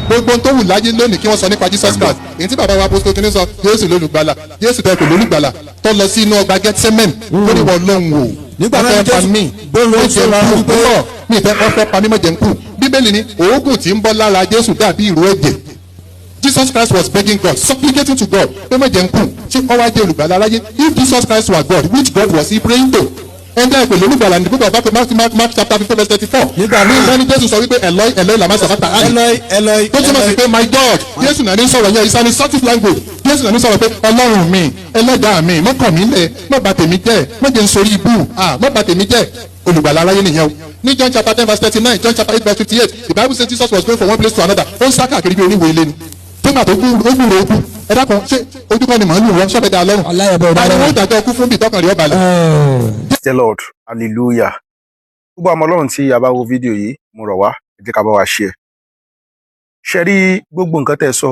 gbogbo tó wù láyé lónìí kí wọ́n sọ nípa Jesus Christ èyí tí bàbá wa apostol kìíní sọ Jésù lólùgbàlà Jésù tẹ kò lólùgbàlà tó lọ sí inú ọgbà Gethsemane tó ní wọ́n lóhùn o nígbà wọ́n fẹ́ pa mí ó jẹ́ kú púpọ̀ mi ìfẹ́ wọ́n fẹ́ pa mí mọ̀jẹ̀ ń kú bíbélì ni òógùn tí ń bọ́ lára Jésù dàbí ìró ẹ̀jẹ̀ Jesus Christ was begging God supplicating to God pé mọ̀jẹ̀ ń kú ṣé ó wá jẹ́ olùgbàlà aráyé if Jesus Christ were God which God was he praying to? ẹnjẹ ìpè lórúkọ ní book of Mark chapter 15 verse 34. nígbà ní Jésù sọ wípé Eloi lama sabachthani. Eloi tó túmọ̀ sí pé my God Jésù náà ní sọ̀rọ̀ yẹn ìsani subtle language Jésù náà ní sọ̀rọ̀ pé Ọlọ́run mi ẹlẹ́dàá mi mọ́kàn mi lẹ̀ má bà tèmi jẹ́ má jẹ́ n sórí ibú má bà tèmi jẹ́ olùgbàlà aráyé nìyẹn o. ní John chapter 10 verse 39 John chapter 8 verse 58 the Bible says Jesus was going from one place to another ó ń sá káàkiri bí oníwo ilé ni fúngbà tó gbúrò okú ẹ dákun ṣé ojú kan ni màálù wọn sọ́fẹ́ dá lọ́rùn àwọn ìdájọ́ okú fún bí tọkàn rí ọ̀bàlẹ̀. Praise the Lord, hallelujah. Gbogbo àmọ́ Ọlọ́run tí a bá wo fídíò yìí mo rọ̀ wá ẹ jẹ́ ká bá wa share. Ṣé rí gbogbo nǹkan tẹ́ sọ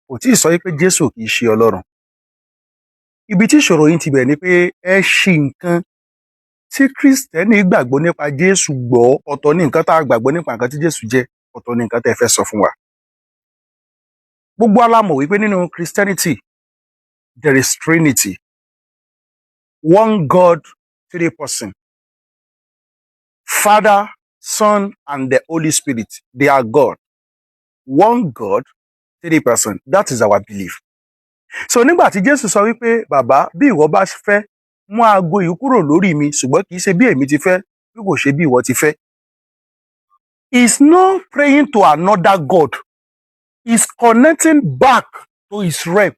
kò tí ì sọ pé Jésù kì í ṣe Ọlọ́run. Ibi tí ìṣòro yín ti bẹ̀ ni pé ẹ ṣì nǹkan tí Kristẹni gbàgbọ́ nípa Jésù gbọ́ ọ̀tọ̀ ní nǹkan tá a gbàgbọ́ nípa nǹkan tí Jésù jẹ́ ọ̀tọ̀ ní nǹkan tẹ́ fẹ́ sọ fún wa. Gbogbo alámọ̀ wípé nínú Christianity there is Trinity, one God, three persons. Father, Son, and the Holy Spirit. They are God. One God, three persons. That is our belief. So nígbà tí Jésù sọ wípé bàbá bí ìwọ bá fẹ́ mú aago yìí kúrò lórí mi ṣùgbọ́n kì í ṣe bí èmi ti fẹ́ bí kò ṣe bí ìwọ ti fẹ́. He is not praying to another God. He is connecting back to his realm.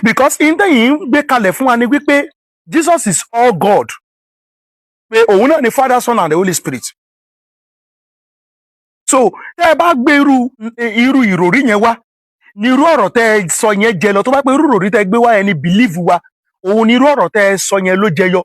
Because in the yìí gbé kalẹ̀ fún wa ni wípé Jesus is all God. Pé òun náà ni Father, Son, and the Holy Spirit. So tẹ́ ẹ bá gbé irú ìròrí yẹn wá ní irú ọ̀rọ̀ tẹ́ ẹ sọ yẹn jẹ lọ tó bá pé irú ìròrí tẹ́ ẹ gbé wá yẹn ni belief wa òun ni irú ọ̀rọ̀ tẹ́ ẹ sọ yẹn ló jẹyọ.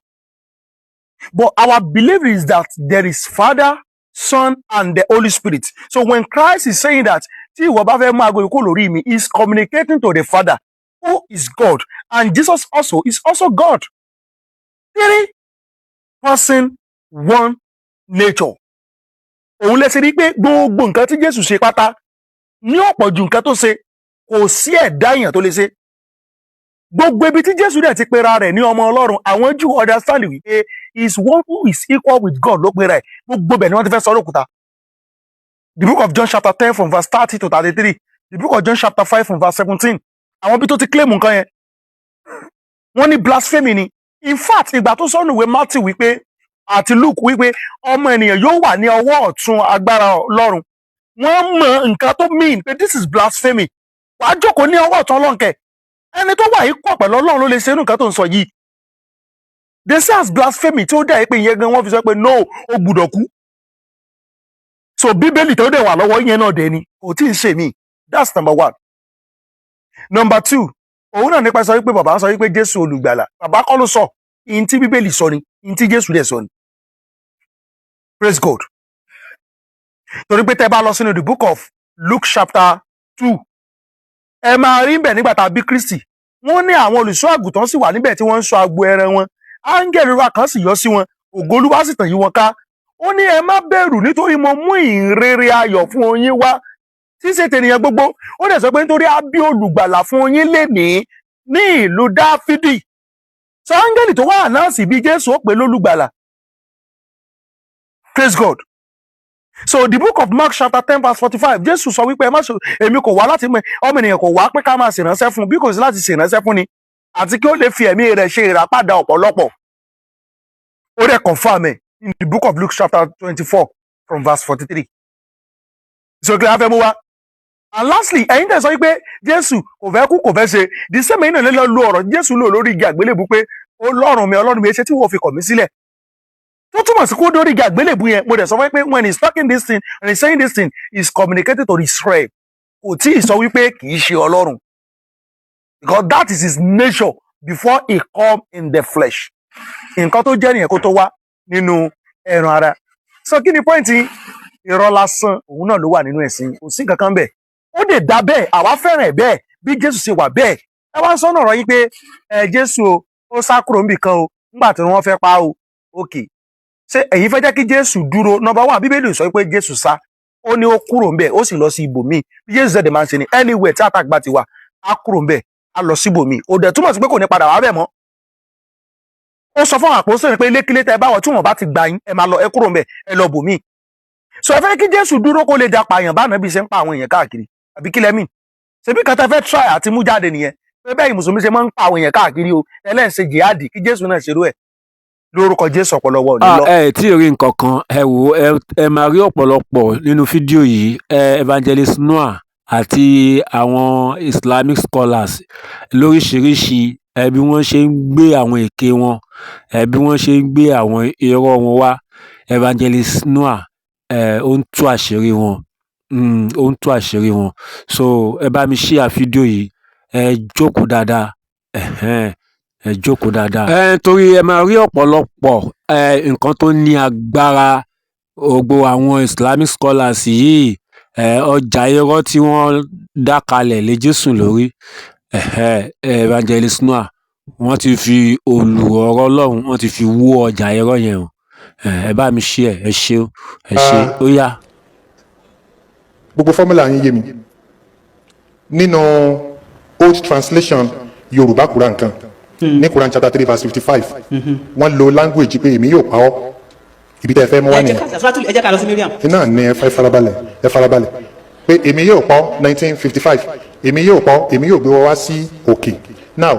But our belief is that there is Father, Son, and the Holy Spirit. So when Christ is saying that tí ìwọ bá fẹ́ mú aago yìí kúrò lórí mi, he is communicating to the Father, who is God, and Jesus also is also God. Three person, one nature. Òun lè ṣe rí pé gbogbo nǹkan tí Jésù ṣe pátá ní ọ̀pọ̀ ju nǹkan tó ṣe kò sí ẹ̀dá èèyàn tó lè ṣe. Gbogbo ibi tí Jésù dẹ̀ ti pera rẹ̀ ní ọmọ Ọlọ́run, àwọn Júù understand wípé is one who is equal with God ló pera ẹ̀. Gbogbo bẹ̀ ni wọ́n ti fẹ́ sọ lókùúta. The book of John chapter 10 from verse 30 to 33. The book of John chapter 5 from verse 17. Àwọn bí tó ti claim nǹkan yẹn. Wọ́n ní blasphemy ni. In fact, ìgbà tó sọnù ìwé Matthew wípé àti Luke wípé ọmọ ènìyàn yóò wà ní ọwọ́ ọ̀tún agbára Ọlọ́run. Wọ́n mọ nǹkan tó mean pé this is blasphemy. Wàá jókòó ní ọwọ́ ọ̀tún Ọlọ́run kẹ̀. Ẹni tó wà yìí pọ̀ pẹ̀lú Ọlọ́run ló lè ṣe nǹkan tó ń sọ yìí. They say as blasphemy tí ó dẹ̀ pé ìyẹn gan wọ́n fi sọ pé no ó gbúdọ̀ kú. So Bíbélì tó dẹ̀ wà lọ́wọ́ yẹn náà dẹ̀ ni kò tí ì ṣe mí. That's number one. Number two, òun náà nípa sọ wípé bàbá sọ wípé Jésù olùgbàlà. Bàbá kọ́ ló sọ, ìyìn tí Bíbélì sọ ni, ìyìn tí Jésù dẹ̀ sọ ni. Praise God. Torí pé tẹ́ bá lọ sínú the book of Luke chapter 2, ẹ máa rí bẹ̀ nígbà tá a bí Kristi. Wọ́n ní àwọn olùṣọ́ àgùntàn sì wà níbẹ̀ tí wọ́n ń ṣọ́ agbo ẹran wọn. Áńgẹ́lì wa kan sì yọ sí wọn, ògo Olúwa sì tàn yí wọn ká. Ó ní ẹ má bẹ̀rù nítorí mo mú ìhìnrere ayọ̀ fún yín wá. Ṣíṣe tènìyàn gbogbo, ó dẹ̀ sọ pé nítorí a bí olùgbàlà fún yín lénìí ní ìlú Dáfídì. Sọ áńgẹ́lì tó wà náà sì bí Jésù ó pè lólùgbàlà. Praise God. So the book of Mark chapter 10 verse 45, Jésù sọ wípé èmi kò wá láti mọ ọmọ ènìyàn kò wá pé ká máa ṣèrànṣẹ́ fún bí kò sí láti ṣèrànṣẹ́ fún ni àti kí ó lè fi ẹ̀mí rẹ̀ ṣe ìràpadà ọ̀pọ̀lọpọ̀. Ó dẹ̀ confirm ẹ̀ in the book of Luke chapter 24 from verse 43. So kí la fẹ́ mú wá? And lastly, ẹ̀yin tẹ̀ sọ wípé Jésù kò fẹ́ kú kò fẹ́ ṣe the same ẹ̀yin náà lè lọ lo ọ̀rọ̀ Jésù lò lórí igi àgbélébù pé Ọlọ́run mi ṣe tí wọ́n fi kọ̀ mí sílẹ̀. Tó túmọ̀ sí kó dórí igi àgbélébù yẹn mo dẹ̀ sọ wípé when he's talking this thing and he's saying this thing he's communicating to Israel. Kò tí ì sọ wípé kì í ṣe Ọlọ́run. Because that is his nature before he come in the flesh. Nǹkan tó jẹ́ nìyẹn kó tó wá nínú ẹran ara. So kí ni pọ́ìntì? Irọ́ lásán òun náà ló wà nínú ẹ̀sìn kò sí nǹkan kan bẹ́ẹ̀. Ó lè dá bẹ́ẹ̀ àwa fẹ́ràn ẹ̀ bẹ́ẹ̀ bí Jésù ṣe wà bẹ́ẹ̀. Ẹ wá sọ́nà ọ̀rọ̀ yín pé Jésù o ó sá kúrò níbì kan o nígbà tí wọ́n fẹ́ pa o. Okay. Ṣé ẹ̀yin fẹ́ jẹ́ kí Jésù dúró? Number one, Bíbélì sọ pé Jésù sá. ó ní ó kúrò ńbẹ̀ ó sì lọ sí ibòmíì bí Jésù ṣẹ̀dẹ̀ máa ń ṣe ni anywhere tí attack bá ti wà á kúrò ńbẹ̀ á lọ sí ibòmíì ó dẹ̀ túmọ̀ sí pé kò ní padà wá bẹ̀ mọ́ ó sọ fún àwọn àpòsílẹ̀ pé lékílé tẹ báwọn tí wọn bá ti gbà yín ẹ máa lọ ẹ kúrò ńbẹ̀ ẹ lọ bòmíì so ẹ fẹ́ kí Jésù dúró kó lè da pààyàn bá ànábì ṣe ń pa àwọn èèyàn káàkiri àbí kílẹ̀ mí ṣebí kan tẹ fẹ́ try àti mú jáde nìyẹn pé bẹ́ẹ̀ mùsùlùmí ṣe máa ń pa àwọn èèyàn káàkiri o ẹlẹ́ǹṣe jihadi kí Jésù náà ṣerú ẹ̀ lórúkọ Jésù ọ̀pọ̀lọpọ̀ ò ní lọ. ẹ tí ì rí nǹkan kan ẹ wò ẹ máa rí ọ̀pọ̀lọpọ̀ nínú fídíò yìí evangelist Noah àti àwọn Islamic scholars lóríṣiríṣi bí wọ́n ṣe ń gbé àwọn èké wọn bí wọ́n ṣe ń gbé àwọn irọ́ wọn wá evangelist Noah ó ń tú àṣírí wọn ó ń tú àṣírí wọn so ẹ bá mi share fídíò yìí ẹ jókòó dáadáa ẹ jókòó dáadáa. Torí ẹ máa rí ọ̀pọ̀lọpọ̀ nǹkan tó ní agbára gbogbo àwọn Islamic scholars yìí ọjà irọ́ tí wọ́n dá kalẹ̀ lé Jésù lórí evangelist Noah wọ́n ti fi olùrọ̀rọ̀ Ọlọ́run wọ́n ti fi wó ọjà irọ́ yẹn o ẹ bá mi ṣe ẹ ṣe ó yá. gbogbo fọ́múlà yín yé mi nínú old translation Yorùbá Quran kan ní Quran chapter 3 verse 55 wọ́n lo language pé èmi yóò pa ọ́ ibi tẹ́ ẹ fẹ́ mú wá nìyẹn ẹ jẹ́ ká lọ sí Miriam. iná ní ẹ farabalẹ̀ pé èmi yóò pa ọ́ 1955 èmi yóò pa ọ́ èmi yóò gbé wọ́ wá sí òkè now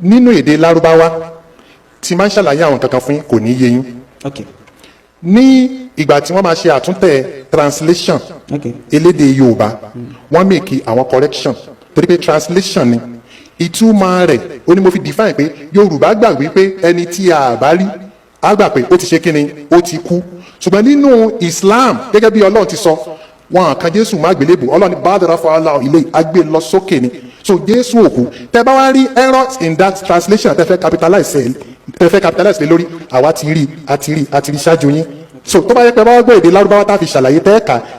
nínú èdè Lárúbáwá tí máa ń ṣàlàyé àwọn kankan fún yín kò ní yé yín ní ìgbà tí wọ́n máa ṣe àtúntẹ̀ translation elédè Yorùbá wọ́n make àwọn correction torí pé translation ni ìtumọ̀ rẹ̀ ó ní mo fi define pé Yorùbá gbà wípé ẹni tí a bá rí á gbà pé ó ti ṣe kíni ó ti kú ṣùgbọ́n nínú Islam gẹ́gẹ́ bí Ọlọ́run ti sọ wọn kan Jésù má gbélébù Ọlọ́run bá dara fún aláwọ̀ ilé agbé lọ sókè ni so Jésù òkú tẹ bá wá rí errors in that translation tẹ fẹ́ capitalize lé lórí àwa ti rí ṣáájú yín so tó bá yẹ pé bá wá gbọ́ èdè Lárúbáwá tá a fi ṣàlàyé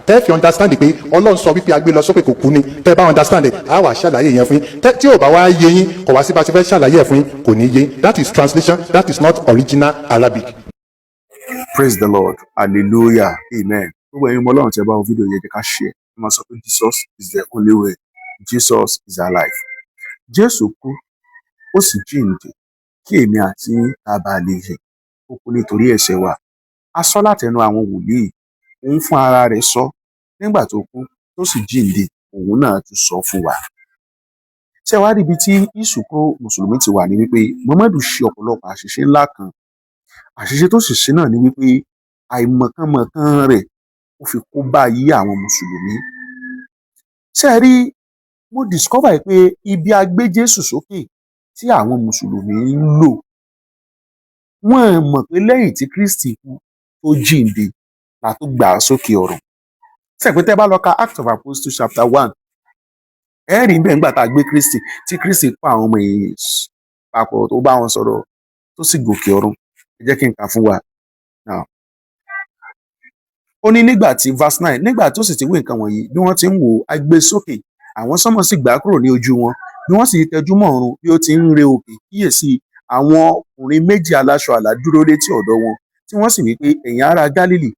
tẹ́ fi understand pé Ọlọ́run sọ wípé agbé lọ sókè kò kú ni tẹ́ bá understand á wà ṣàlàyé yẹn fún yín tí ò bá wá yé yín kò wá sí bá ti fẹ́ ṣàlàyé ẹ̀ fún yín kò ní yé that is translation that is not original Arabic. Praise the Lord, hallelujah, amen. Gbogbo ẹ̀yin ọmọ Ọlọ́run tí ẹ bá wọn fídíò yẹn jẹ́ ká share ẹ máa sọ pé Jesus is the only way, Jesus is alive. Jésù kú ó sì jíǹde kí èmi àti yín ká bàa lè yè ó kú nítorí ẹ̀ṣẹ̀ wa. A sọ látẹnu àwọn wòlíì òun fún ara rẹ̀ sọ nígbà tó kú tó sì jíǹde òun náà tún sọ fún wa. Ṣé wàá rí ibi tí ìsùnkú mùsùlùmí ti wà ní wípé Muhammadu ṣe ọ̀pọ̀lọpọ̀ àṣìṣe ńlá kan àṣìṣe tó sì ṣe náà ni wípé àìmọ̀kànmọ̀kàn rẹ̀ ó fi kó bá ayé àwọn mùsùlùmí. Ṣé ẹ rí mo discover pé ibi agbé Jésù sókè tí àwọn mùsùlùmí ń lò wọ́n mọ̀ pé lẹ́yìn tí Kristi kú tó jíǹde la tó gbà á sókè ọ̀run. Ṣé pé tẹ́ bá lọ ka Acts of Apostles chapter 1 ẹ rí bẹ́ẹ̀ nígbà tá a gbé Kristi tí Kristi pa àwọn ọmọ èèyàn papọ̀ tó bá wọn sọ̀rọ̀ tó sì gòkè ọ̀run. Ẹ jẹ́ kí n kà fún wa. Now, ó ní nígbà tí verse 9 nígbà tó sì ti wí nǹkan wọ̀nyí bí wọ́n ti ń wò ó a gbé sókè àwọn sánmọ̀ sì gbà kúrò ní ojú wọn bí wọ́n sì tẹjú mọ́ ọ̀run bí ó ti ń re òkè kíyèsí àwọn ọkùnrin méjì aláṣọ àlà dúró létí ọ̀dọ̀ wọn tí wọ́n sì wí pé ẹ̀yin ará Gálílì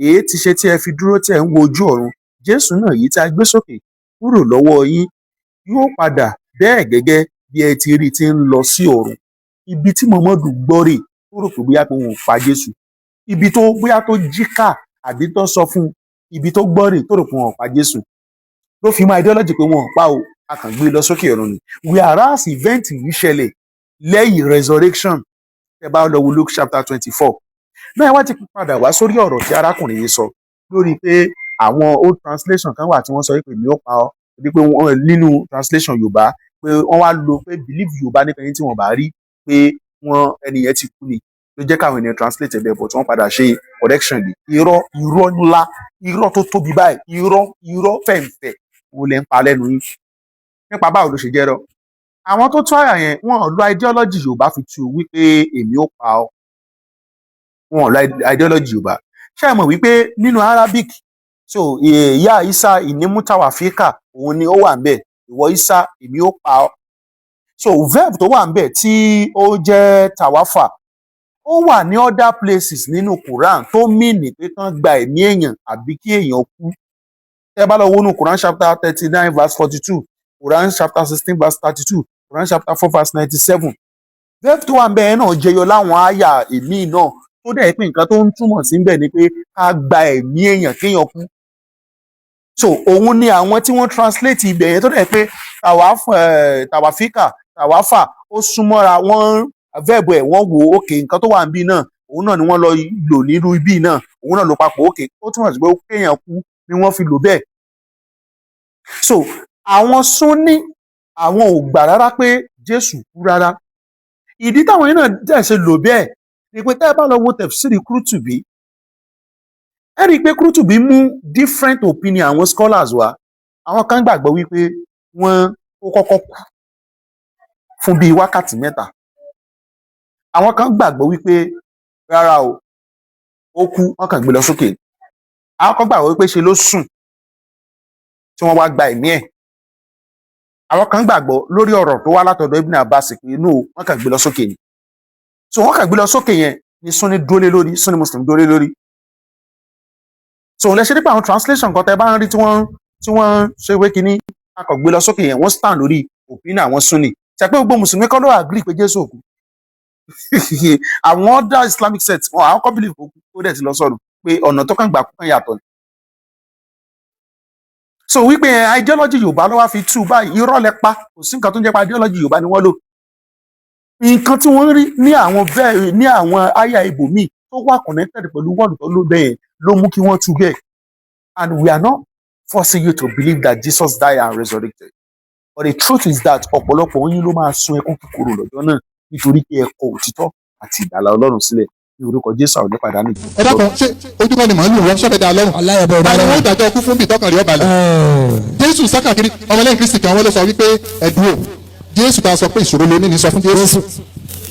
èé ti ṣe tí ẹ fi dúró tí ẹ ń wo ojú ọ̀run Jésù náà yìí tí a gbé sókè kúrò lọ́wọ́ yín yóò padà bẹ́ẹ̀ gẹ́gẹ́ bí ẹ ti rí tí ń lọ sí ọ̀run. Ibi tí Muhammadu gbọ́ rè ó rò pé bóyá pé wọn ò pa Jésù ibi tó bóyá tó jí ká àbí tó sọ fún ibi tó gbọ́ rè tó rò pé wọn ò pa Jésù ló fi mọ ideology pé wọn ò pa o a kàn gbé lọ sókè ọ̀run ni whereas event yìí ṣẹlẹ̀ lẹ́yìn resurrection ẹ bá lọ wo Luke chapter 24 náà wá ti padà wá sórí ọ̀rọ̀ tí arákùnrin yìí sọ lórí pé àwọn old translation kan wà tí wọ́n sọ pé mi ò pa ọ́ pé wọ́n nínú translation Yorùbá pé wọ́n wá lo pé believe Yorùbá nípa ẹni tí wọ́n bá rí pé wọ́n ẹni yẹn ti kú ni ló jẹ́ káwọn ènìyàn translate ẹ̀bẹ̀ but wọ́n padà ṣe correction yìí irọ́ ńlá irọ́ tó tóbi báyìí irọ́ fẹ̀ǹfẹ̀ wo lẹ́ ń pa lẹ́nu yín nípa báwo ló ṣe jẹ́ rọ. Àwọn tó tún àyà yẹn wọn ò lo ideology Yorùbá fi tu wípé èmi ò pa ọ́ wọn ò lo ideology Yorùbá ṣé ẹ mọ̀ wípé nínú Arabic so ìyá Isa ìnímútàwà fíkà òun ni ó wà ń bẹ̀ ìwọ Isa èmi ò pa ọ́ so verb tó wà ń bẹ̀ tí ó jẹ́ tàwáfà ó wà ní other places nínú Quran tó mìíní pé kán gba ẹ̀mí èèyàn àbí kí èèyàn kú. Tẹ́ bá lọ wo nínú Quran chapter 39 verse 42, Quran chapter 16 verse 32, Quran chapter 4 verse 97. Bẹ́ẹ̀ tó wà ń bẹ́ẹ̀ náà jẹyọ láwọn àyà èmi náà tó dẹ̀ pé nǹkan tó ń túmọ̀ sí bẹ́ẹ̀ ni pé ká gba ẹ̀mí èèyàn kéèyàn kú. So òun ni àwọn tí wọ́n translate ibẹ̀ yẹn tó dẹ̀ pé tàwáfíkà tàwáfà ó súnmọ́ra wọ́n verb ẹ̀ wọ́n wò ókè nǹkan tó wà níbí náà òun náà ni wọ́n lọ lò nírú ibí náà òun náà ló papọ̀ ókè ó túmọ̀ sí pé kéèyàn kú ni wọ́n fi lò bẹ́ẹ̀. So àwọn Súnní àwọn ò gbà rárá pé Jésù kú rárá. Ìdí táwọn yẹn náà dẹ̀ ṣe lò bẹ́ẹ̀ ni pé tẹ́ ẹ bá lọ wo tẹ̀fsírì Kúrútùbí ẹ rí i pé Kúrútùbí mú different opinion àwọn scholars wá. Àwọn kan gbàgbọ́ wípé ó kọ́kọ́ kú fún bíi wákàtí mẹ́ta. Àwọn kan gbàgbọ́ wípé rárá o ó kú wọ́n kàn gbé lọ sókè. Àwọn kan gbàgbọ́ wípé ṣe ló sùn tí wọ́n wá gba ẹ̀mí ẹ̀. Àwọn kan gbàgbọ́ lórí ọ̀rọ̀ tó wá látọ̀dọ̀ Ibn Abbas pé inú wọ́n kàn gbé lọ sókè ni. So wọ́n kàn gbé lọ sókè yẹn ni Sunni dúró lé lórí Sunni Muslim dúró lé lórí. So lẹ́sẹ̀ nípa àwọn translation kan tẹ́ bá ń rí tí wọ́n ṣe wé kínní a kàn gbé lọ sókè yẹn wọ́n stand lórí opinion àwọn Sunni. Ṣé pé gbogbo Mùsùlùmí kọ́ ló agree pé Jésù òkú? Àwọn other Islamic sects àwọn kan believe òkú ó dẹ̀ ti lọ sọ̀rọ̀ pé ọ̀nà tó kàn gbà kú kàn yàtọ̀ ni. So wípé ideology Yorùbá ló wá fi tú báyìí irọ́ lẹ pa kò sí nǹkan tó ń jẹ́ pé ideology Yorùbá ni wọ́n lò. Nǹkan tí wọ́n rí ní àwọn àyà ibòmíì tó wà connected pẹ̀lú wọ́ọ̀lù tó ló bẹ́ẹ̀ ló mú kí wọ́n tú bẹ́ẹ̀. And we are not forcing you to believe that Jesus died and resurrected. But the truth is that ọ̀pọ̀lọpọ̀ yín ló máa sun ẹkún kíkorò lọ́jọ́ náà nítorí pé ẹ kọ̀ òtítọ́ àti ìgbàlà Ọlọ́run sílẹ̀ ní orúkọ Jésù àwọn onípadà nìyí. ẹ dákun ṣé ojúmọ́ ni màálù wọn ṣọ́bẹ̀ dá lọ́rùn. aláyẹ̀bẹ̀ ọ̀dà àwọn ìdájọ́ kú fún bìtọ́kàn rí ọ̀bàlẹ̀. Jésù sákàkiri ọmọlẹ́yìn Kristi kan wọ́n ló sọ wípé ẹ̀dúró Jésù ta sọ pé ìṣòro lóní ní sọ fún Jésù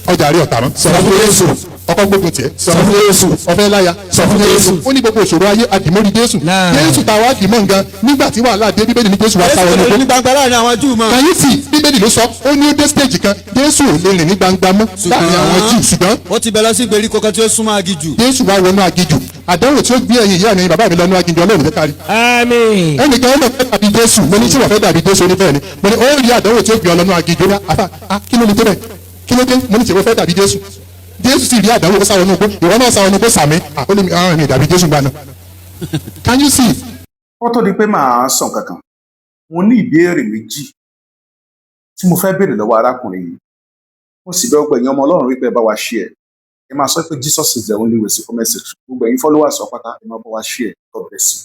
ọjà rí ọ̀tá mọ́ sọ fún Jésù ọkọ̀ gbógun tiẹ̀ sọ fún Jésù ọ̀fẹ́ láya sọ fún Jésù ó ní gbogbo ìṣòro ayé àdìmórí Jésù Jésù ta wá dìmọ́ nǹkan nígbà tí wàhálà dé Bíbélì ní Jésù wá sáwọn ọmọ ní gbangba láàrin àwọn Júù mọ́. kàyí sí Bíbélì ló sọ ó ní ó dé stage kan Jésù ò lè rìn ní gbangba mọ́ láàrin àwọn Júù ṣùgbọ́n ó ti bẹ̀rẹ̀ sí ìgbèríko kan tí ó súnmọ́ aginjù. Jésù wá wọnú aginjù àdánwò tí ó gbé ẹ̀yìn ìyá mi bàbá mi lọ́nú aginjù Ọlọ́run fẹ́ kárí. àmín. ẹnìkan ó lọ fẹ́ dàbí Jésù mo ní tí wọ́n fẹ́ dàbí Jésù ní bẹ́ẹ̀ ni mo ní ó rí àdánwò tí ó gbé ọ lọ́nú aginjù ní àfà kí ló ní tó bẹ́ẹ̀ kí ló dé mo ní tí wọ́n fẹ́ dàbí Jésù Jésù sì rí àdánwò ó sáwọn ọ̀nà ìwọ náà sáwọn ọ̀nà sàmì ó ní àwọn ènìyàn dàbí Jésù gbaná. Can you see? Ó tó di pé màá sàn kankan mo ní ìbéèrè méjì tí mo fẹ́ béèrè lọ́wọ́ arákùnrin yìí mo sì bẹ̀ ọgbà ẹ̀yin ọmọ Ọlọ́run wípé ẹ bá wa share ẹ máa sọ pé Jesus is the only way sí comment section gbogbo ẹ̀yin followers ọ̀pátá ẹ máa bá wa share God bless you.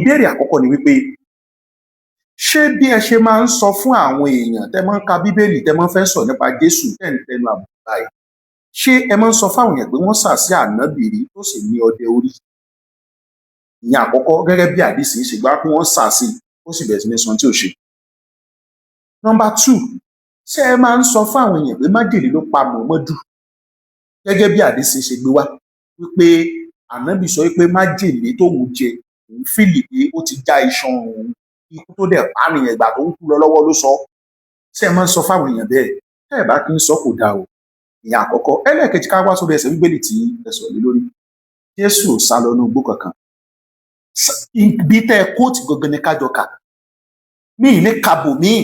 Ìbéèrè àkọ́kọ́ ni wípé ṣé bí ẹ ṣe máa ń sọ fún àwọn èèyàn tẹ́ máa ń ka Bíbélì tẹ́ máa ń fẹ́ sọ nípa Jésù tẹ́ ń tẹnu àbùkù báyìí ṣé ẹ máa ń sọ fáwọn èèyàn pé wọ́n sà sí ànábìrí tó sì ní ọdẹ orí? Ìyẹn àkọ́kọ́ gẹ́gẹ́ bí àdìsí ṣe gbá pé wọ́n sà sí ó sì bẹ̀rẹ̀ sí ní san tí ò ṣe. Number 2, ṣé ẹ máa ń sọ fún àwọn èèyàn pé májèlé ló pa Mọ̀mọ́dù gẹ́gẹ́ bí àdìsí ṣe gbé wá wípé ànábì sọ wípé májèlé tóun jẹ òun fìlì pé ó ti já iṣan òun ikú tó dẹ̀ pa nìyẹn ìgbà tó ń kú lọ lọ́wọ́ ló sọ. Ṣé ẹ máa ń sọ fáwọn èèyàn bẹ́ẹ̀ tẹ́ ẹ bá kí ń sọ kò dáa o. Ìyẹn àkọ́kọ́. Ẹlẹ́ẹ̀kejì ká wá sórí ẹsẹ̀ Bíbélì tí ẹ sọ lé lórí. Jésù ò sá lọ ní igbó kankan. Ibi tẹ́ ẹ kóòtù gangan ní kájọ kà. Míì ní kabo míì.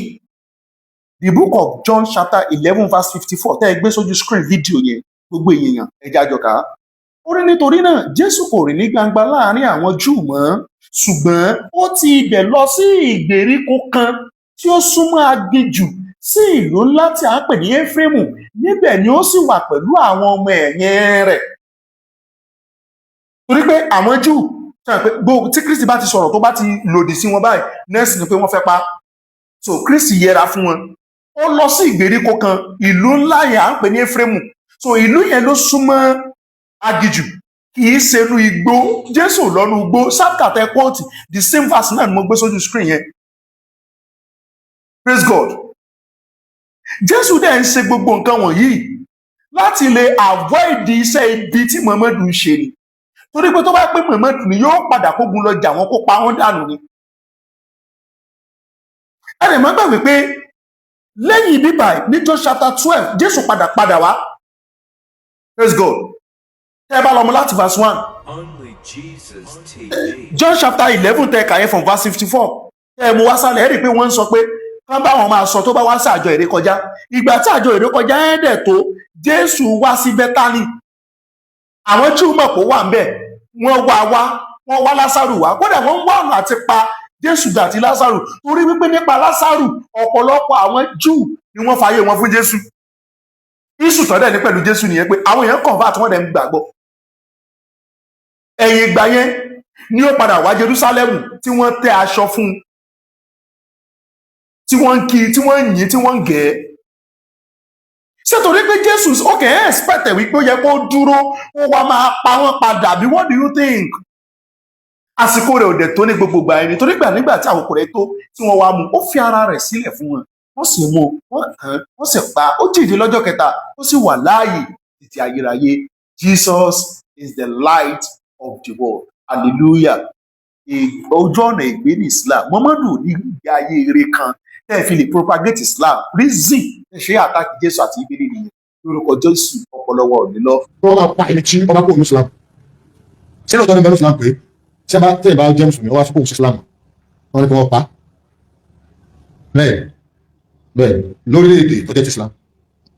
The book of John chapter 11 verse 54 tẹ́ ẹ gbé sójú screen fídíò yẹn gbogbo èèyàn ẹja jọ kà á. Ó ní nítorí náà Jésù kò rìn ní gbangba láàrin àwọn Júù mọ́ ṣùgbọ́n ó ti ibẹ̀ lọ sí ìgbèríko kan tí ó súnmọ́ aginjù sí ìlú ńlá tí a ń pè ní Éfrémù níbẹ̀ ni ó sì wà pẹ̀lú àwọn ọmọ ẹ̀yìn rẹ̀. Torí pé àwọn Júù tí Kristi bá ti sọ̀rọ̀ tó bá ti lòdì sí wọn báyìí nẹ́ẹ̀sì ni pé wọ́n fẹ́ pa. So Kristi yẹra fún wọn ó lọ sí ìgbèríko kan ìlú ńlá yẹn à ń pè ní Éfrémù. So ìlú yẹn ló súnmọ́ aginjù kì í ṣenú igbó. Jésù lọ́nu igbó sábkàtà kóòtù the same verse náà ni mo gbé sójú screen yẹn. Praise God. Jésù dẹ̀ ń ṣe gbogbo nǹkan wọ̀nyí láti lè avoid iṣẹ́ ibi tí Mọ̀mọ́dù ń ṣe ni. Torí pé tó bá pé Mọ̀mọ́dù ni yóò padà kógun lọ jà wọ́n kó pa wọ́n dànù ni. Ẹ lè má gbàgbé pé lẹ́yìn bíbà ní John chapter 12 Jésù padà wá praise God. Tẹ́ bá lọ mú láti verse 1. John chapter 11 tẹ́ kà yẹn from verse 54. Tẹ́ mú wá sálẹ̀ ẹ rí i pé wọ́n ń sọ pé kán bá wọn máa sọ tó bá wá sí àjọ ìrékọjá. Ìgbà tí àjọ ìrékọjá ẹ̀ dẹ̀ tó Jésù wá sí Bẹ́tánì. Àwọn Júù mọ̀ pé ó wà ń bẹ̀. Wọ́n wá Lásárù wá. Kódà wọ́n ń wá ọ̀nà àti pa Jésù àti Lásárù. Torí wípé nípa Lásárù ọ̀pọ̀lọpọ̀ àwọn Júù ni wọ́n fàyè wọn fún Jésù. Iṣu tọ́dẹ̀ ní pẹ̀lú Jésù nìyẹn pé àwọn èèyàn convert wọ́n dẹ̀ ń gbàgbọ́. Ẹ̀yìn ìgbà yẹn ni ó padà wá Jerúsálẹ́mù tí wọ́n tẹ́ aṣọ fún un, tí wọ́n ń kí, tí wọ́n ń yìn, tí wọ́n ń gẹ̀ ẹ́. Ṣé torí pé Jésù ok ẹ̀ expect wípé ó yẹ kó dúró ó wá máa pa wọ́n padà bí what do you think? Àsìkò rẹ̀ ò dẹ̀ tó ní gbogbo ìgbà ẹni torí gbà nígbà tí àkókò rẹ̀ tó tí wọ́n wá mú ó fi ara rẹ̀ sílẹ̀ fún wọn. Wọ́n sì mú wọ́n kàn án wọ́n sì pa ó jíǹde lọ́jọ́ kẹta ó sì wà láàyè títí ayérayé. Jesus is the light of the world. Hallelujah. Ojú ọ̀nà ìgbé ní Islam. Muhammadu ní ìgbé ayé eré kan tẹ́ ẹ fi lè propagate Islam. Reason ẹ ṣe àtàkì Jésù àti ìbílẹ̀ nìyẹn. Lórúkọ Jésù ọ̀pọ̀lọpọ̀ òní lọ. wọ́n máa pa ẹni tí ọba kò ní Islam ṣé lóòótọ́ ní bẹ́ẹ̀ ní Islam pé tí a bá tẹ̀ bá jẹ́ mùsùlùmí wọ́n wá fún Islam wọ́n ní kí wọ́n pa bẹ́ẹ̀ lórílẹ̀‐èdè tó jẹ́ ti Islam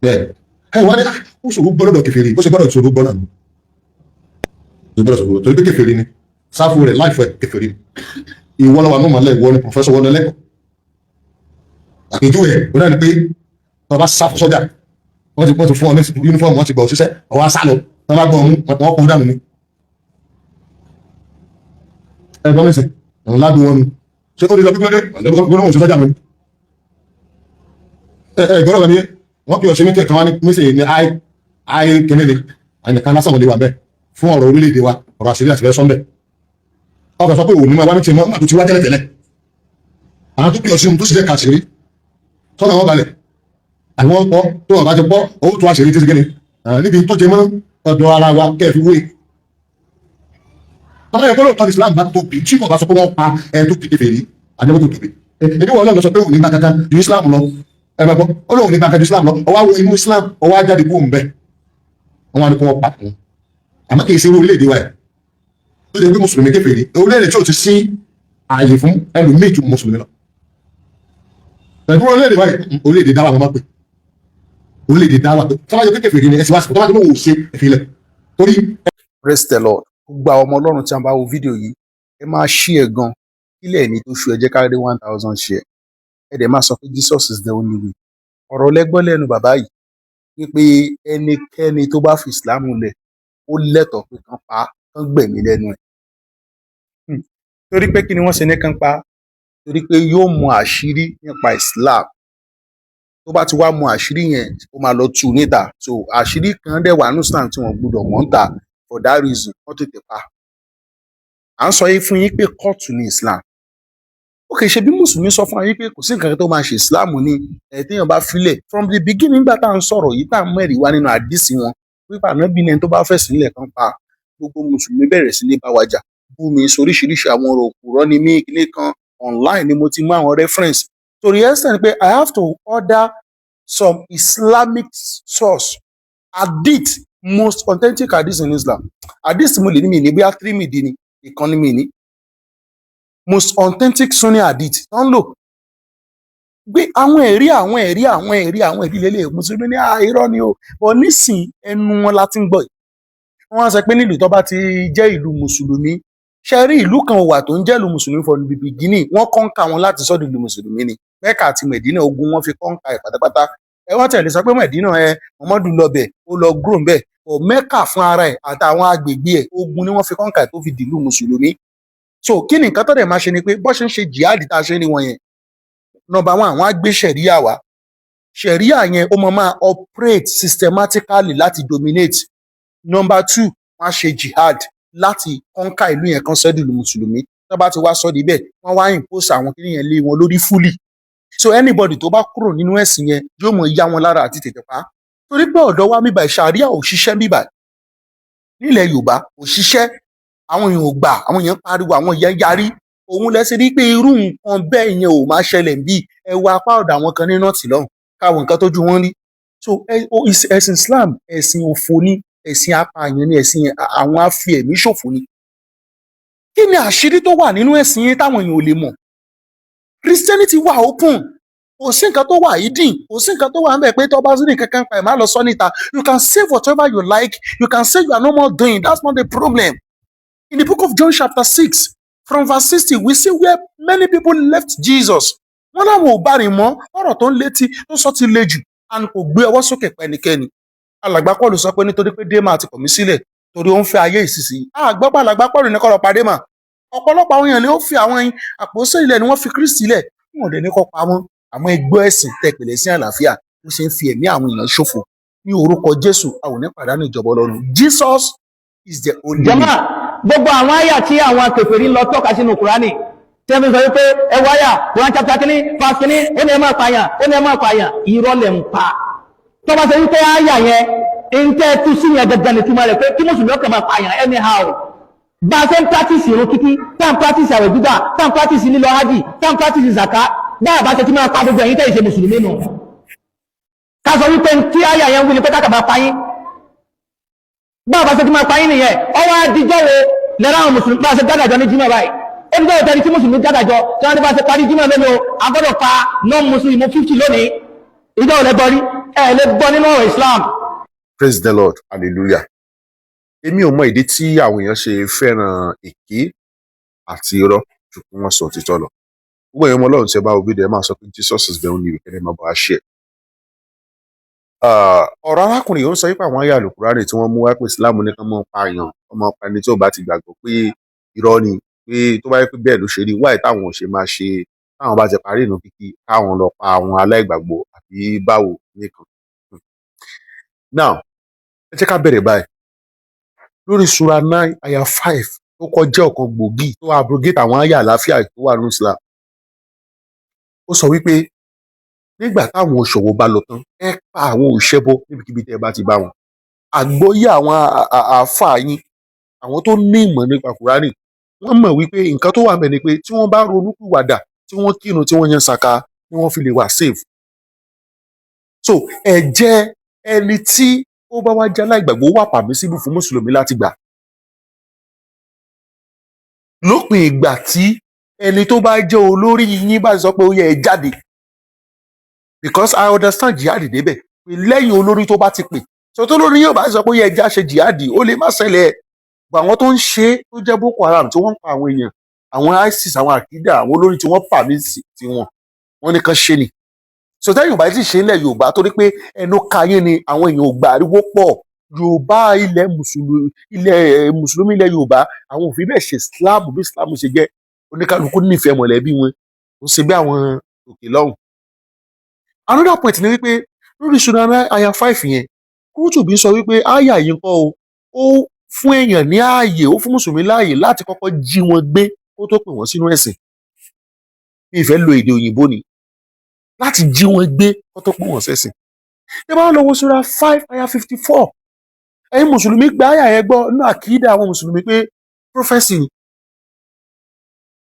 bẹ́ẹ̀ ẹ wọ́n ní ó ṣòro gbọ́dọ̀ kèfèrí bó ṣe gbọ́dọ̀ ṣòro gbọ́dọ̀ nù ó gbọ́dọ̀ ṣòro torí pé kèfèrí ni sáfù rẹ̀ láìfẹ́ kèfèrí ìwọ lọ́wọ́ àánú màálẹ̀ ìwọ ni pòfẹ́sọ̀ wọn lẹ́kọ̀ọ́ àpèjúwe ẹ̀ ó náà ni pé wọ́n bá sáfù sọ́jà wọ́n ti fún ọ ní yúnífọ́ọ̀mù wọ́n ti gbọ̀ òṣìṣẹ́ ọwọ́ asálọ wọ́n bá gbọ́ ọ̀hún wọ́n kó dànù ni ẹgbọ́n mẹ́sìn ọ̀hún ládùn wọn ni ṣé ó lè lọ gbígbọ́dé gbọ́dọ̀ òṣìṣẹ́ sọ́jà mi ẹgbọ́n ọ̀gá ni wọ́n kí ọ̀ṣẹ́ mítẹ̀ kan wá ní mẹ́sìn ní àì kẹ́lẹ́ ni àyìnkan lásán wọlé wa bẹ́ẹ̀ fún ọ̀rọ̀ orílẹ̀-èdè wa ọ̀rọ̀ àṣírí àti fẹ́ sọ́ńbẹ̀ ọkọ̀ sọ pé òun ní máa wá ní tiẹ̀ mọ́ àti wá tẹ́lẹ̀ tẹ́lẹ̀ àwọn tó kí ọ̀ṣẹ́ tó sì jẹ́ kàṣírí tọ́nà wọn balẹ̀ àwọn pọ̀ tó wọn bá ti pọ̀ owó tó àṣírí títí gẹ́ni níbi tó jẹ mọ́ ọ̀dọ̀ ara wa kẹ́ẹ̀ fi wé àwọn ẹ̀kọ́ lóòótọ́ Islam bá tóbi tí kò bá sọ pé wọ́n pa ẹ̀ tó kéde fèrè àjẹmọ́ tó tóbi èdè wọn lọ sọ pé òun ní bá kankan ju Islam lọ ẹ bá gbọ́ ó lóun ní bá kankan ju Islam lọ ọwọ́ àwọn inú Islam ọwọ́ ajáde kó ń bẹ wọn ni kó wọn pa kún àmọ́ kì í ṣe orílẹ̀-èdè wa ẹ̀ ó lè gbé mùsùlùmí kéfèrè orílẹ̀-èdè tí ò ti sí ààyè fún ẹlòmíì ju mùsùlùmí lọ pẹ̀lú orílẹ̀-èdè wa orílẹ̀-èdè dáwà wọn máa pè orílẹ̀-èdè dáwà tọ́wájú kéfèrè ni ẹ̀sìn wá sí tọ́wájú lóun ò ṣe ìfilẹ̀ torí. Praise the Lord. Gbogbo àwọn ọmọ Ọlọ́run tí a bá wo fídíò yìí ẹ máa ṣí ẹ gan kílẹ̀ ní tó ṣu ẹ jẹ́ ká rí 1000 share ẹ dẹ̀ máa sọ pé Jesus is the only way. Ọ̀rọ̀ lẹ́gbọ́n lẹ́nu bàbá yìí wípé ẹnikẹ́ni tó bá fi Islam lẹ̀ ó lẹ́tọ̀ọ́ pé kán pa kán gbẹ̀mí lẹ́nu ẹ̀. Torí pé kí ni wọ́n ṣe ní kán pa torí pé yóò mọ àṣírí nípa Islam tó bá ti wá mọ àṣírí yẹn ó máa lọ tú níta so àṣírí kan dẹ̀ wà ní Islam tí wọ́n gbọ́dọ̀ wọ́n ta for that reason wọ́n tètè pa. À ń sọ yìí fún yín pé kóòtù ní Islam ó kì í ṣe bí mùsùlùmí sọ fún yín pé kò sí nǹkan tó máa ṣe Islam ní téèyàn bá filẹ̀ from the beginning nígbà tá à ń sọ̀rọ̀ yìí tá à ń mẹ́rìí wá nínú àdìsí wọn wípé ànábì ní ẹni tó bá fẹ̀sìn lẹ̀ kan pa gbogbo mùsùlùmí bẹ̀rẹ̀ sí ní bá wa jà bú mi soríṣiríṣi àwọn ọ̀rọ̀ òpùrọ́ ni mí kílé kan online ni mo ti mú àwọn reference torí ẹsẹ̀ ni pé I have to order some Islamic source hadith most authentic hadith in Islam hadith mo lè ní mi ní bóyá 3 mìdí ni ìkànnì mi ní most authentic Sunni hadith tó ń lò gbé àwọn ẹ̀rí lélẹ̀ mùsùlùmí ní irọ́ ni o but nísìn ẹnu wọn la ti ń gbọ́ yìí wọ́n sọ pé nílùú tó bá ti jẹ́ ìlú mùsùlùmí ṣe rí ìlú kan wà tó ń jẹ́ ìlú mùsùlùmí from the beginning wọ́n kọ́ńkà wọn láti sọ́dọ̀ ìlú mùsùlùmí ni Mẹ́kà àti Mẹ̀dínà ogun wọn fi kọ́ńkà ẹ̀ pátápátá ẹ wọ́n tẹ̀lé sọ pé Mẹ̀dínà Muhammadu lọ bẹ̀ ó lọ grow bẹ̀ ọ̀ Mẹ́kà fún ara ẹ̀ àtàwọn agbègbè ẹ̀ ogun ni wọ́n fi kọ́ńkà ẹ̀ tó fi dìlú mùsùlùmí so kí ni nǹkan tó dẹ̀ máa ṣe ni pé bọ́ ṣe ń ṣe jihad tá a ṣe ní wọn yẹn number one àwọn á gbé ṣẹ̀ríà wá ṣẹ̀ríà yẹn ó máa operate systematically láti dominate number two wọ́n á ṣe jihad láti kọ́ńkà ìlú yẹn kan sọ́dọ̀ ìlú mùsùlùmí tó bá ti wá sọ́ di bẹ́ẹ̀ wọ́n wá impose àwọn kí nìyẹn lé wọn lórí fully so anybody tó bá kúrò nínú ẹ̀sìn yẹn yóò mọ̀ yá wọn lára àti tètè pa torí pé ọ̀dọ̀ wa bíbà ṣàríà ò ṣiṣẹ́ bíbà nílẹ̀ Yorùbá ò ṣiṣẹ́ àwọn èèyàn ò gbà àwọn èèyàn pariwo àwọn èèyàn yarí òun lẹ́sẹ̀ rí pé irú nǹkan bẹ́ẹ̀ yẹn ò máa ṣẹlẹ̀ bí ẹ wá apá ọ̀dọ̀ àwọn kan ní nọ́ọ̀tì lọ́hùn káwọn nǹkan tójú wọn rí so ẹ̀sìn Islam ẹ̀sìn òfò ni ẹ̀sìn apààyàn ni ẹ̀sìn àwọn afi ẹ̀mí ṣòfò ni. Kí ni àṣírí tó wà nínú ẹ̀sìn yẹn táwọn èèyàn ò lè mọ̀? Christianity wà open, kò sí nǹkan tó wà hidden, kò sí nǹkan tó wà níbẹ̀ pé tó bá sí ní kankan pa ẹ̀ má lọ sọ níta. You can say whatever you like, you can say you are no more doing, that's not the problem. In the book of John chapter 6 from verse 60 we see where many people left Jesus. Wọ́n láwọn ò bá rìn mọ́, ọ̀rọ̀ tó ń létí tó sọ ti le jù, and kò gbé ọwọ́ sókè pẹ́nikẹ́ni. Alàgbà Pọ́ọ̀lù sọ pé nítorí pé Démà ti kọ̀ mí sílẹ̀ torí ó ń fẹ́ ayé ìsinsìnyí. Àgbọ́pọ̀ Alàgbà Pọ́ọ̀lù ní kó lọ pa Démà. Ọ̀pọ̀lọpọ̀ àwọn èèyàn ni ó fi àwọn àpòsí ilẹ̀ ni wọ́n fi Kristi lẹ̀, wọn ò dẹ̀ ní kó pa wọ́n. Àmọ́ ẹgbẹ́ ẹ̀sìn tẹ̀pẹ̀lẹ̀ sí àlàáfíà ló ṣe ń fi ẹ̀mí àwọn èèyàn ṣòfò. Ní orúkọ Jésù, a ò ní pàdánù ìjọba Ọlọ́run. Jesus is the only way. Jàmáà, gbogbo àwọn àyà tí àwọn kèfèrí ń lọ tọ́ka sínú Kùránì tí wọ́n fi sọ wípé ẹ wọ àyà Quran chapter kínní verse kínní ó ní ẹ máa pààyàn, ó ní ẹ máa pààyàn, irọ́ lẹ̀ ń pa. Tó bá ṣe wípé àyà yẹn ń tẹ́ tú sí yẹn dandan ní túmọ̀ rẹ̀ pé kí mùsùlùmí ọkàn máa pààyàn anyhow. Bá a ṣe ń practice ìrun kíkí, tá à ń practice àwẹ̀ gbígbà, tá à ń practice lílọ hajj, tá à ń practice zaka, bá a bá ṣe ti máa pa gbogbo ẹ̀yin tẹ́ ìṣe mùsùlùmí nù. Ká sọ wípé tí àyà yẹn wí ni pé ká kàbá pa yín. Bá a bá ṣe ti máa pa yín nìyẹn, ọwọ́ adijọ́ wo lẹ́rọ àwọn mùsùlùmí bá a ṣe dágàjọ́ ní jímọ̀ báyìí. Ó ní báyìí tẹ́lẹ̀ tí mùsùlùmí dágàjọ́ tí wọ́n ti bá a ṣe parí jímọ̀ mélòó, a gbọ́dọ̀ pa non-mùsùlùmí 50 lónìí. Ìjọ ò lè gbọ́ rí, ẹ lè gbọ́ nínú ọ̀rọ̀ Islam. Praise the Lord, hallelujah. Èmi ò mọ ìdí tí àwọn èèyàn ṣe fẹ́ràn èké àti irọ́ ju kí wọ́n sọ òtítọ́ lọ. Gbogbo èèyàn ọmọ Ọlọ́run tí ẹ bá wo fídíò ẹ máa sọ pé Jesus is the only way, kẹ́ni máa bọ̀ á ṣe. Ọ̀rọ̀ arákùnrin yìí ń sọ wípé àwọn ayé àlùkùránì tí wọ́n mú wá pé Islam ní kán mọ́ pààyàn, ọmọ ọpa ẹni tí ò bá ti gbàgbọ́ pé irọ́ ni, pé tó bá yẹ pé bẹ́ẹ̀ ló ṣe rí, wáyé táwọn ò ṣe máa ṣe táwọn bá ti parí ìnú kíkí káwọn lọ pa àwọn aláìgbàgbọ́ àbí báwo nìkan. Now, ẹ jẹ́ ká bẹ̀rẹ̀ báyìí. Lórí Sura 9 aya 5 tó kọjá ọ̀kan gbòógì tó abrogate àwọn ayé àlàáfíà tó wà ní Islam. Ó sọ wípé nígbà táwọn òṣòwò bá lọ tán, ẹ pa àwọn òṣèbọ níbikíbi tẹ́ ẹ bá ti bá wọn. Àgbọ́yé àwọn àáfàá yín, àwọn tó ní ìmọ̀ nípa Kùránì, wọ́n mọ̀ wípé nǹkan tó wà ńbẹ̀ ni pé tí wọ́n bá ronúpìwàdà, tí wọ́n kírun, tí wọ́n yan sàká, ni wọ́n fi lè wà safe. So ẹ̀jẹ̀ ẹni tí ó bá wá jẹ́ aláìgbàgbọ́ wà permissible fún mùsùlùmí láti gbà. Lópin ìgbà tí ẹni tó bá jẹ́ olórí yín bá sọ pé ó yẹ ẹ jáde. Because I understand jihad débẹ̀ pé lẹ́yìn olórí tó bá ti pè, sọ tó lórí yóò bá sọ pé ó yẹ ẹ já ṣe jihad, ó lè má ṣẹlẹ̀. Àwọn tó ń ṣe tó jẹ́ Boko Haram tí wọ́n ń pa àwọn èèyàn, àwọn ISIS, àwọn àkídà, àwọn olórí tí wọ́n pà ní tiwọn, wọ́n ní kan ṣe ni. So tẹ́yìn Yorùbá ti ṣe ilẹ̀ Yorùbá torí pé ẹnu kayé ni àwọn èèyàn ò gbà ariwo pọ̀. Yorùbá ilẹ̀ mùsùlùmí ilẹ̀ Yorùbá àwọn òfin bẹ́ẹ̀ ṣe Islam bí Islam ṣe jẹ́, oníkálukú nífẹ̀ẹ́ mọ̀lẹ́bí wọn, ó ṣe bí àwọn òkè lọ́hùn. Another point ni wípé lórí Sura 9 aya 5 yẹn, Kútùbí sọ wípé àyà yìí kọ́ o, ó fún èèyàn ní ààyè, ó fún mùsùlùmí láàyè láti kọ́kọ́ jí wọn gbé kó tó pè wọ́n sínú ẹ̀sìn. Mi ìfẹ́ lo èdè òyìnbó ni, láti jí wọn gbé kó tó pè wọ́n sẹ́sìn. Ẹ bá lọ wo Sura 5 aya 54, ẹ̀yin mùsùlùmí gba àyà yẹn gbọ́ nínú àkídà àwọn mùsùlùmí pé prophecy ni.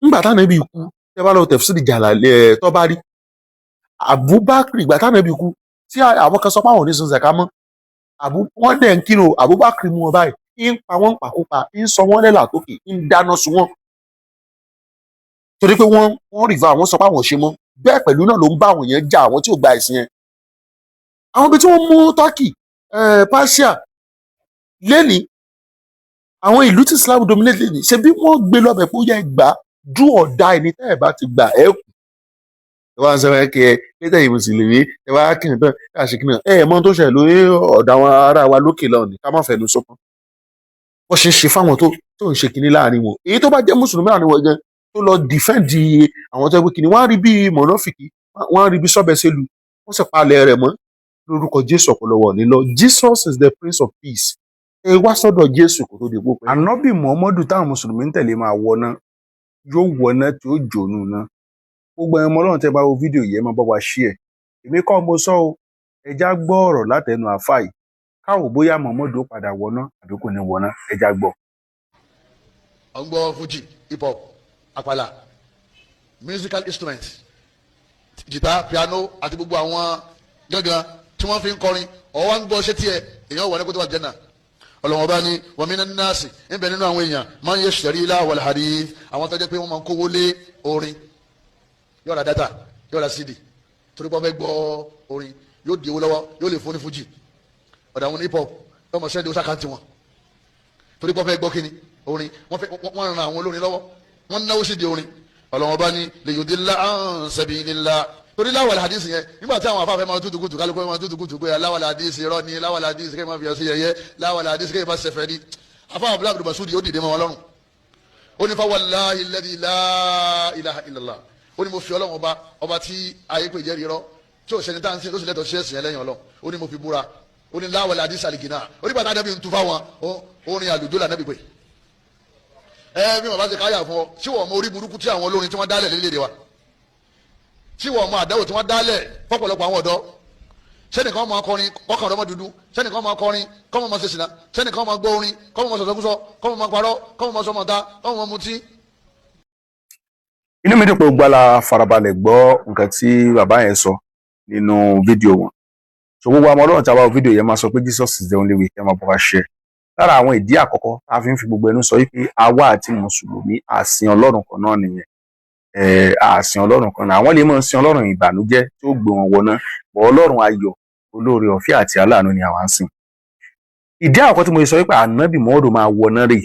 Ńgbà t'Ànábì kú, ẹ bá lọ tafsir Jalalain Tabari, Abubakar ìgbà t'Ànábì kú tí àwọn kan sọ pé àwọn ò ní san zaka mọ́, wọ́n dẹ̀ ń kírun, Abubakar mú wọn báyìí, ń pa wọ́n pàkópa, ń sọ wọ́n lẹ́là tókè, ń dáná sun wọ́n torí pé wọ́n rìvà, àwọn sọ pé àwọn ò ṣe mọ́. Bẹ́ẹ̀ pẹ̀lú náà ló ń bá àwọn èèyàn jà, àwọn tí ò gba ẹ̀sìn yẹn. Àwọn ibi tí wọ́n mú Turkey, Persia lẹ́ni, àwọn ìlú tí Islam dominate lẹ́ni, ṣe bí wọ́n gbé lọ́bẹ̀ pé ó yẹ gbà do or die ní tẹ́ ẹ̀ bá ti gbà ẹ̀ kù. Ẹ wá ń sọ ẹ kẹ pété yìí mùsùlùmí, ẹ wá kìnnì tán káàṣì kìnnì, ẹ mọ tó ṣẹlẹ̀ lórí ọ̀dọ̀ àwọn ará wa lókè lọ́hùn ní ká má fẹnu sọpọ́n. Wọ́n ṣe ń ṣe fáwọn tó ń ṣe kinní láàrin wọn. Èyí tó bá jẹ́ mùsùlùmí láàrin wọn gan tó lọ defend àwọn tó ń gbé kinní, wọ́n á rí bí mọ̀nàfìkì, wọ́n á rí bí sọ́bẹ̀sẹ̀lù, wọ́n sì palẹ̀ rẹ̀ mọ́ lórúkọ Jésù ọ̀pọ̀lọpọ̀ nílọ. Jesus is the Prince of Peace. Ẹ wá sọ́dọ̀ Jésù kó tó di pópẹ́. Ànábì Muhammadu táwọn mùsùlùmí ń tẹ̀lé máa wọná, yóò wọná tí ó jònú náà. Gbogbo ẹ̀mọ́ Ọlọ́run tẹ́ bá wo fídíò yìí ẹ máa bá wa share. Èmi kọ́ mo sọ o, ẹja gbọ́ ọ̀rọ̀ látẹnu àfáà yìí, káwò bóyá Muhammadu ó padà wọná àbí kò ní wọná, ẹja gbọ́. Ó ń gbọ́ Fuji, hip hop, àpàlà, musical instruments, jìtá, piano àti gbogbo àwọn gángan tí wọ́n fi ń kọrin, ọ̀wọ́ ń gbọ́ ṣé tiẹ̀ èèyàn wọ̀ ní kó tó wà jẹ́ náà. ọlọ́wọ́n bá ní wa minan nasi níbẹ̀ nínú àwọn èèyàn man yashtari lahwal hadith àwọn tó jẹ́ pé wọ́n máa ń kówó lé orin yóò ra data yóò ra cd torí pé wọ́n fẹ́ gbọ́ orin yóò di owó lọ́wọ́ yóò lè fún ní fuji ọ̀dà àwọn hip hop yóò mọ̀ sẹ́ndì ọ̀sà kàǹtì wọn torí pé wọ́n fẹ́ gbọ́ kíni orin wọ́n ran àwọn olórin lọ́wọ́ wọ́n náwó sí di orin ọlọ́wọ́n bá ní liyudilla an sabilillah torí láwàlá hadith yẹn nígbà tí àwọn afáfẹ́ máa tútù kùtù kálukú máa tútù kùtù pé láwàlá hadith irọ́ ni láwàlá hadith kẹ́ máa fi ọsẹ yẹyẹ láwàlá hadith kẹ́ máa ṣẹfẹ́ ní afáwọn abúlé abdul masudi ó dìde mọ́ wọn lọ́rùn ó ní fa wallahi alladhi la ilaha illallah ó ní mo fi ọlọ́run ọba tí ayé pè jẹ́ rírọ́ tí ò sẹni tá à ń sìn tó sì lẹ́tọ̀ọ́ sí ẹ̀sìn ẹlẹ́yìn ọlọ́run ó ní mo fi búra ó ní láwàlá hadith àlìkìnà ó ní bàtà dẹ́bi ń tu fáwọn orin àlùjọ là nẹ́bi pé bí wọn bá ṣe káyà fún ọ tí wọn mọ orí burúkú tí àwọn olórin tí wọn dálẹ̀ lédè wa tí wọn mọ àdáwò tí wọn dálẹ̀ fọ́pọ̀lọpọ̀ àwọn ọ̀dọ́ sẹ́nìkan máa kọrin kọ́kàn ọ̀dọ́mọ dúdú sẹ́nìkan máa kọrin kọ́mọ máa ṣe ṣìnà sẹ́nìkan máa gbọ́ orin kọ́mọ máa sọ̀sọ́kúsọ kọ́mọ máa parọ́ kọ́mọ máa sọmọ̀ta kọ́mọ máa mutí. inú mi dùn pé gbala farabalẹ̀ gbọ́ nǹkan tí bàbá yẹn sọ nínú fídíò wọn so gbogbo àwọn ọlọ́run tí a bá wo fídíò yẹn máa sọ pé Jesus is the only way ẹ máa bọ́ wá ṣe lára àwọn ìdí àkọ́kọ́ tá a fi ń fi gbogbo ẹnu sọ wípé àwa àti mùsùlùmí àsìn ọlọ́run kan náà nìyẹn àsìn ọlọ́run kan náà àwọn lè máa sin ọlọ́run ìbànújẹ́ tí ó gbé wọn wọná bọ̀ ọlọ́run ayọ̀ olóore ọ̀fẹ́ àti aláàánú ni àwa ń sìn. ìdí àkọ́kọ́ tí mo sọ wípé ànábì mọ́ọ́dọ̀ máa wọná rè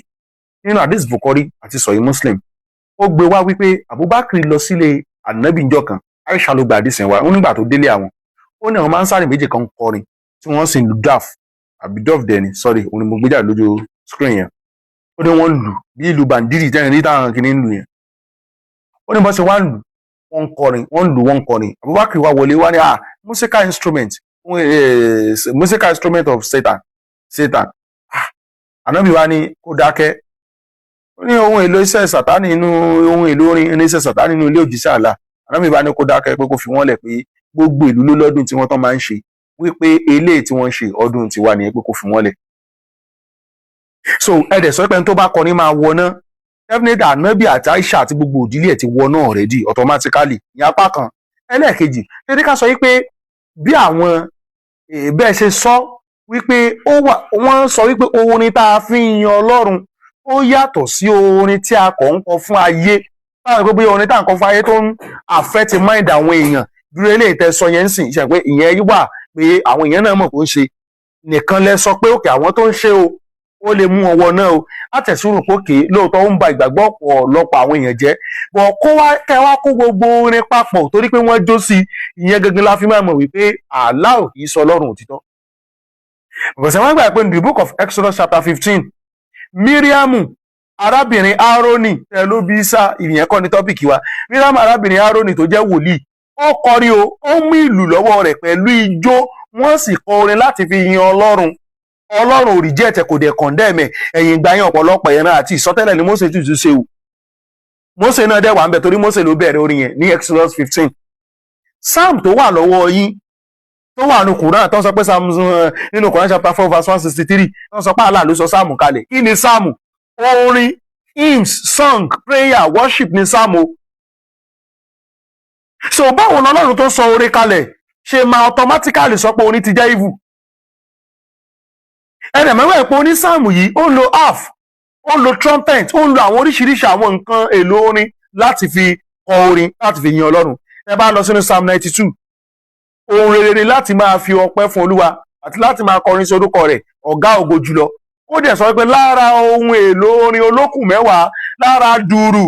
nínú hadith Bukhari àti sọ̀yìn Muslim ó gbé wá wípé Abubakar lọ sílé ànábì njọ́ kan Aisha ló gba hadith yẹn wá ó nígbà tó délé àwọn ó ní àwọn máa ń sáré méjì kan kọrin tí wọ́n sì ń lu daf àbí dove dẹni sorry òun ni mo gbé jáde lójú screen yẹn ó ní wọ́n lù bí ìlú bàndírì tẹ́rin rí táwọn kìíní ń lù yẹn ó ní bọ́ ṣe wá ń lù wọ́n ń kọrin wọ́n ń lù wọ́n ń kọrin Abubakar wá wọlé wá ní musical instrument of Satan ànábì wá ní kó dákẹ́ ó ní ohun èlò iṣẹ́ sàtánì inú ohun èlò orin iṣẹ́ sàtánì inú ilé òjíṣẹ́ àlá ànábì wá ní kó dákẹ́ pé kó fi wọ́n lẹ̀ pé gbogbo ìlú ló lọ́dún tí wọ́n tán máa ń ṣe wípé eléyìí tí wọ́n ń ṣe ọdún tiwa nìyẹn pé kó fi wọ́n lẹ̀. so ẹ̀dẹ̀ sọ pé tó bá kọrin máa wọná definitely ànábì àti Aisha àti gbogbo òdílé ẹ̀ ti wọná already automatically ní apá kan. ẹlẹ́ẹ̀kejì dédé ká sọ wípé bí àwọn bẹ́ẹ̀ ṣe sọ wípé wọ́n sọ wípé orin tá a fi ń yan Ọlọ́run ó yàtọ̀ sí orin tí a kọ̀ ń kọ fún ayé báwọn gbogbo orin tá à ń kọ fún ayé tó ń affect mind àwọn èèyàn dúró eléyìí tẹ́ sọ yẹn ń sìn ṣe pé ìyẹn wà pé àwọn èèyàn náà mọ̀ kó ń ṣe nìkan lẹ sọ pé òkè àwọn tó ń ṣe o ó lè mú ọwọ́ náà o àtẹ̀sùrù pókè lóòótọ́ ó ń ba ìgbàgbọ́ ọ̀pọ̀lọpọ̀ àwọn èèyàn jẹ́ bọ̀ kẹ́ wá kó gbogbo orin papọ̀ torí pé wọ́n jó sí ìyẹn gangan la fi máa mọ̀ wípé Allah ò kì í sọ Ọlọ́run òtítọ́. bọ̀sẹ̀ wọ́n gbà pé in the book of Exodus chapter 15 Míríàmù arábìnrin Árónì tẹ ló bí sá ìyẹn kọ́ ní tọ́pìkì wa Míríàmù arábìnrin Árónì tó jẹ́ wòlíì ó kọrin o ó mú ìlù lọ́wọ́ rẹ̀ pẹ̀lú ijó wọ́n sì kọ orin láti fi yin Ọlọ́run ò reject kò dẹ̀ condemn ẹ̀yìn ìgbà yẹn ọ̀pọ̀lọpọ̀ ẹ̀ràn àti ìsọtẹ́lẹ̀ ni Mósè tùtù ṣe o Mósè náà dẹ̀ wà ń bẹ̀ torí Mósè ló bẹ̀rẹ̀ orin yẹn ní Exodus 15 Psalm tó wà lọ́wọ́ yín tó wà ní Quran tó ń sọ pé nínú Quran chapter 4 verse 163 tó ń sọ pé Allah ló sọ Psalm kalẹ̀ kí ni Psalm orin hymns song prayer worship ni Psalm o. so báwo ni Ọlọ́run tó sọ orin kalẹ̀ ṣe máa automatically sọ pé orin ti jẹ́ evil. ẹnì mẹ́wàá ìpò ní sáàmù yìí ó ń lo harp ó ń lo trumpet ó ń lo àwọn oríṣiríṣi àwọn nǹkan èlò orin láti fi kọ orin láti fi yin Ọlọ́run. ẹ bá lọ sínú Psalm 92 ohun rere ni láti máa fi ọpẹ́ fún Olúwa àti láti máa kọrin sí orúkọ rẹ̀ ọ̀gá ògo jùlọ. ó dẹ̀ sọ pé lára ohun èlò orin olókùn mẹ́wàá lára dùrù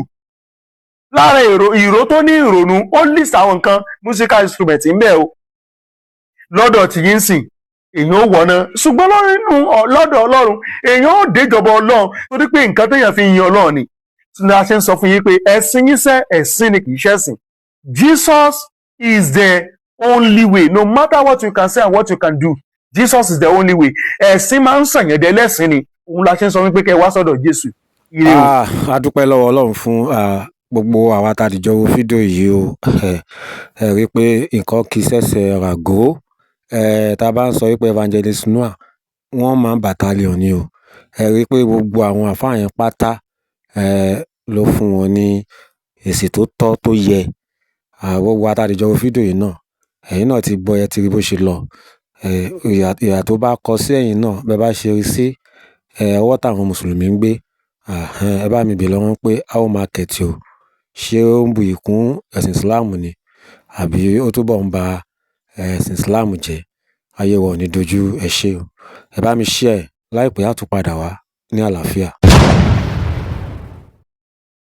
lára ìró tó ní ìrònú ó list àwọn nǹkan musical instrument ń bẹ o lọ́dọ̀ tí yín sìn èèyàn ó wọ̀nà ṣùgbọ́n lọ́dọ̀ Ọlọ́run èèyàn ó déjọba Ọlọ́run torí pé nǹkan téèyàn fi yin Ọlọ́run ni tí a ṣe ń sọ fún yín pé ẹ̀sìn yín sẹ́ ẹ̀sìn ni kì í ṣẹ̀sìn. Jesus is the only way no matter what you can say and what you can do Jesus is the only way. ẹ̀sìn máa ń sànyẹ̀dẹ̀ lẹ́sìn ni òun la ṣe ń sọ wípé kẹ́ ẹ wá sọ́dọ̀ Jésù. a dúpẹ́ lọ́wọ́ Ọlọ́run fún gbogbo àwa tá a dìjọ wo fídíò yìí o ẹ rí i pé nǹkan kì í ṣẹ̀ṣẹ̀ ràgó tá a bá ń sọ wípé evangelist Noah wọ́n máa ń battalion ni o ẹ rí i pé gbogbo àwọn àfáà yẹn pátá ló fún wọn ní èsì tó tọ́ tó yẹ gbogbo àwa tá a dìjọ wo fídíò yìí náà ẹ̀yin náà ti gbọ́ ẹ ti rí bó ṣe lọ ìyà tó bá kọ sí ẹ̀yin náà bẹ́ẹ̀ bá ṣe rí sí ọwọ́ táwọn mùsùlùmí ń gbé ẹ bá mi bèèrè lọ́wọ́ pé how market o ṣé ó ń bu ìkún ẹ̀sìn Islam ni àbí ó túbọ̀ ń ba ẹ̀sìn Islam jẹ́. Ayé wa ò ní dojú ẹ ṣé o. Ẹ bá mi share láìpẹ́ á tún padà wá ní àlàáfíà.